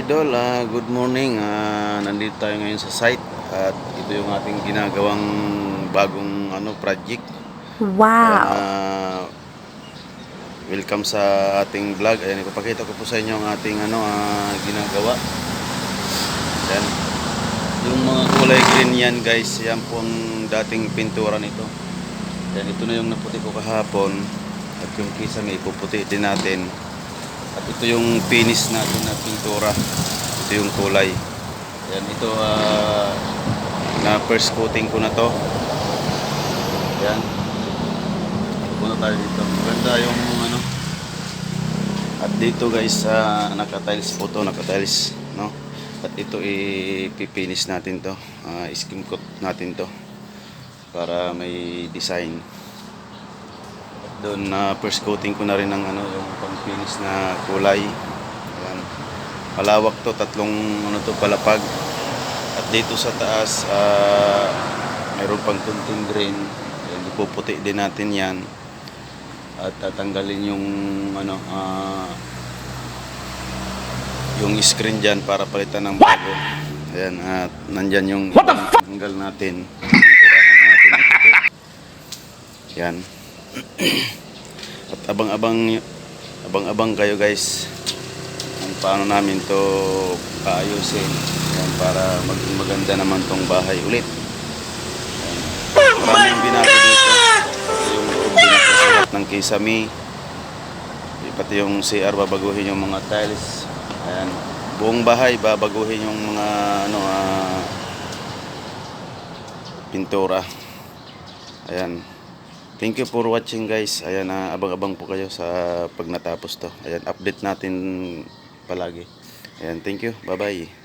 idol, good morning. Nandito tayo ngayon sa site at ito yung ating ginagawang bagong project. Ayan, Wow! welcome sa ating vlog. Ayan, ipapakita ko po sa inyo ang ating ginagawa. Ayan, yung mga kulay green yan guys, yan po ang dating pintura nito. Ayan, ito na yung naputi ko kahapon at yung kisa may ipuputi din natin. At ito yung finish natin na pintura. Ito yung kulay. Ayan, ito na first coating ko na to. Ayan. Punta tayo dito. Maganda yung At dito guys, naka-tiles po to, naka-tiles, no? At ito i-finish natin to. Skim coat natin to para may design. Doon first coating ko na rin ng yung pang-finish na kulay. Ayan. Malawak to, tatlong palapag. At dito sa taas mayroon pang kunting green. Ayan, ipuputi din natin 'yan. At tatanggalin yung yung screen diyan para palitan ng bago. Ayan, at nandiyan yung tanggal natin. Tirahan natin ng puti. Yan. At abang kayo guys kung paano namin to kaayusin. Yan, para maging maganda naman tong bahay ulit. Yan. Maraming binago dito. Yung binagkasulat ng kisame, pati yung CR babaguhin yung mga tiles. Ayan. Buong bahay babaguhin yung mga pintura. Ayan. Thank you for watching guys. Ayan, abang-abang po kayo sa pag natapos to. Ayan, update natin palagi. Ayan, thank you. Bye-bye.